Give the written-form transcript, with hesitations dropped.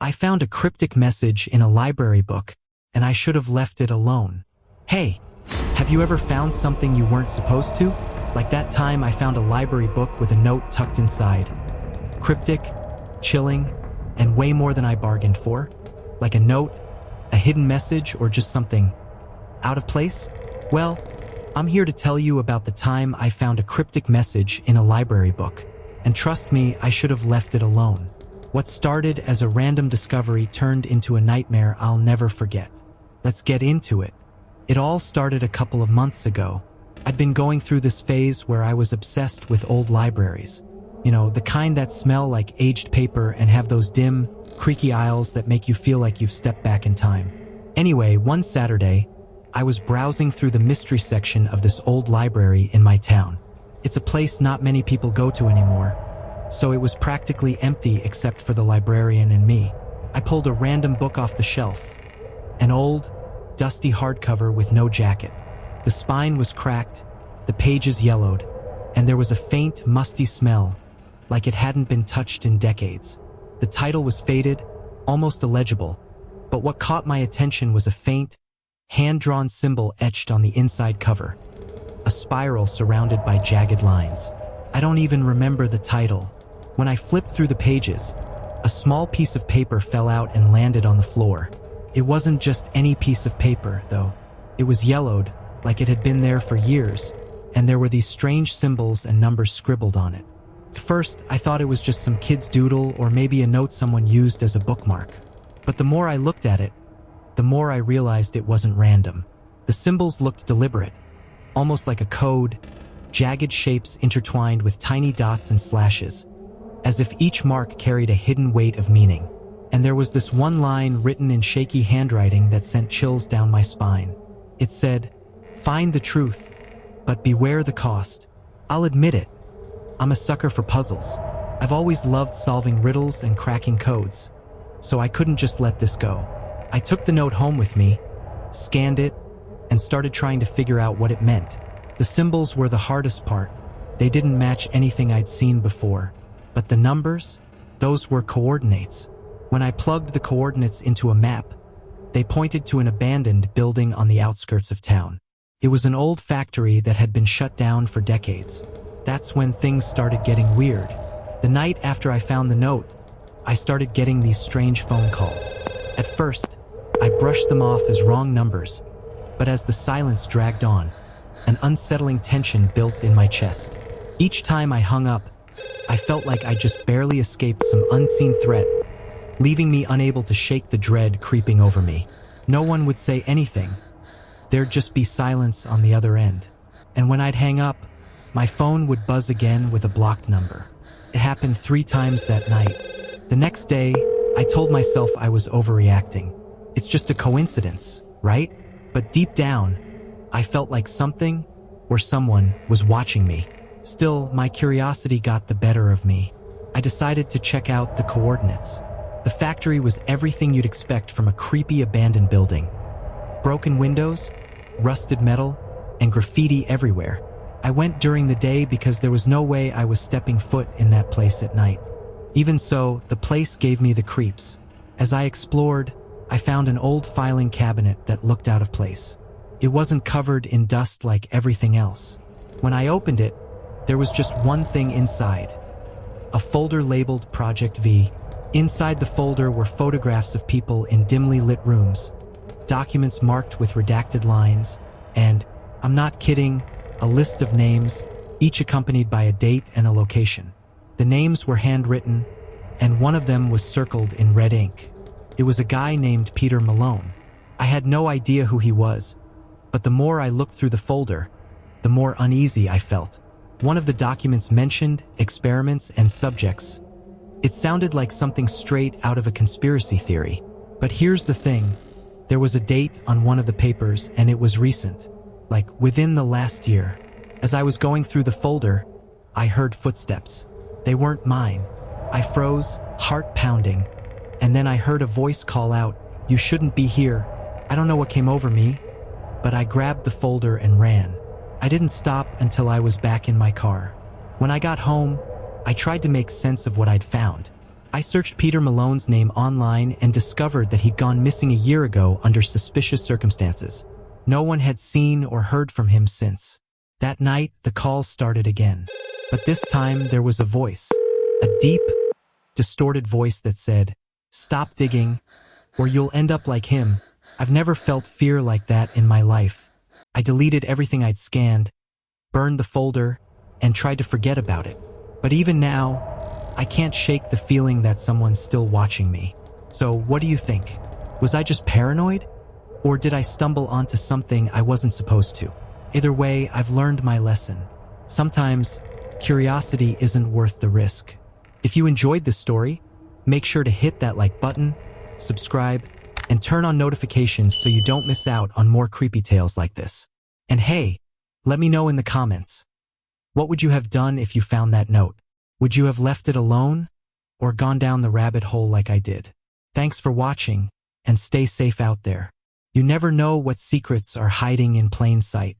I found a cryptic message in a library book, and I should have left it alone. Hey, have you ever found something you weren't supposed to? Like that time I found a library book with a note tucked inside. Cryptic, chilling, and way more than I bargained for. Like a note, a hidden message, or just something out of place? Well, I'm here to tell you about the time I found a cryptic message in a library book. And trust me, I should have left it alone. What started as a random discovery turned into a nightmare I'll never forget. Let's get into it. It all started a couple of months ago. I'd been going through this phase where I was obsessed with old libraries. You know, the kind that smell like aged paper and have those dim, creaky aisles that make you feel like you've stepped back in time. Anyway, one Saturday, I was browsing through the mystery section of this old library in my town. It's a place not many people go to anymore, so it was practically empty except for the librarian and me. I pulled a random book off the shelf. An old, dusty hardcover with no jacket. The spine was cracked, the pages yellowed, and there was a faint, musty smell, like it hadn't been touched in decades. The title was faded, almost illegible, but what caught my attention was a faint, hand-drawn symbol etched on the inside cover. A spiral surrounded by jagged lines. I don't even remember the title. When I flipped through the pages, a small piece of paper fell out and landed on the floor. It wasn't just any piece of paper, though. It was yellowed, like it had been there for years, and there were these strange symbols and numbers scribbled on it. At first, I thought it was just some kid's doodle or maybe a note someone used as a bookmark. But the more I looked at it, the more I realized it wasn't random. The symbols looked deliberate, almost like a code, jagged shapes intertwined with tiny dots and slashes, as if each mark carried a hidden weight of meaning. And there was this one line written in shaky handwriting that sent chills down my spine. It said, "Find the truth, but beware the cost." I'll admit it, I'm a sucker for puzzles. I've always loved solving riddles and cracking codes, so I couldn't just let this go. I took the note home with me, scanned it, and started trying to figure out what it meant. The symbols were the hardest part. They didn't match anything I'd seen before. But the numbers? Those were coordinates. When I plugged the coordinates into a map, they pointed to an abandoned building on the outskirts of town. It was an old factory that had been shut down for decades. That's when things started getting weird. The night after I found the note, I started getting these strange phone calls. At first, I brushed them off as wrong numbers, but as the silence dragged on, an unsettling tension built in my chest. Each time I hung up, I felt like I just barely escaped some unseen threat, leaving me unable to shake the dread creeping over me. No one would say anything. There'd just be silence on the other end. And when I'd hang up, my phone would buzz again with a blocked number. It happened 3 times that night. The next day, I told myself I was overreacting. It's just a coincidence, right? But deep down, I felt like something or someone was watching me. Still, my curiosity got the better of me. I decided to check out the coordinates. The factory was everything you'd expect from a creepy abandoned building. Broken windows, rusted metal, and graffiti everywhere. I went during the day because there was no way I was stepping foot in that place at night. Even so, the place gave me the creeps. As I explored, I found an old filing cabinet that looked out of place. It wasn't covered in dust like everything else. When I opened it, there was just one thing inside. A folder labeled Project V. Inside the folder were photographs of people in dimly lit rooms, documents marked with redacted lines, and, I'm not kidding, a list of names, each accompanied by a date and a location. The names were handwritten, and one of them was circled in red ink. It was a guy named Peter Malone. I had no idea who he was, but the more I looked through the folder, the more uneasy I felt. One of the documents mentioned experiments and subjects. It sounded like something straight out of a conspiracy theory. But here's the thing. There was a date on one of the papers, and it was recent, like within the last year. As I was going through the folder, I heard footsteps. They weren't mine. I froze, heart pounding, and then I heard a voice call out, "You shouldn't be here." I don't know what came over me, but I grabbed the folder and ran. I didn't stop until I was back in my car. When I got home, I tried to make sense of what I'd found. I searched Peter Malone's name online and discovered that he'd gone missing a year ago under suspicious circumstances. No one had seen or heard from him since. That night, the calls started again. But this time, there was a voice. A deep, distorted voice that said, "Stop digging, or you'll end up like him." I've never felt fear like that in my life. I deleted everything I'd scanned, burned the folder, and tried to forget about it. But even now, I can't shake the feeling that someone's still watching me. So what do you think? Was I just paranoid? Or did I stumble onto something I wasn't supposed to? Either way, I've learned my lesson. Sometimes, curiosity isn't worth the risk. If you enjoyed this story, make sure to hit that like button, subscribe, and turn on notifications so you don't miss out on more creepy tales like this. And hey, let me know in the comments. What would you have done if you found that note? Would you have left it alone or gone down the rabbit hole like I did? Thanks for watching and stay safe out there. You never know what secrets are hiding in plain sight.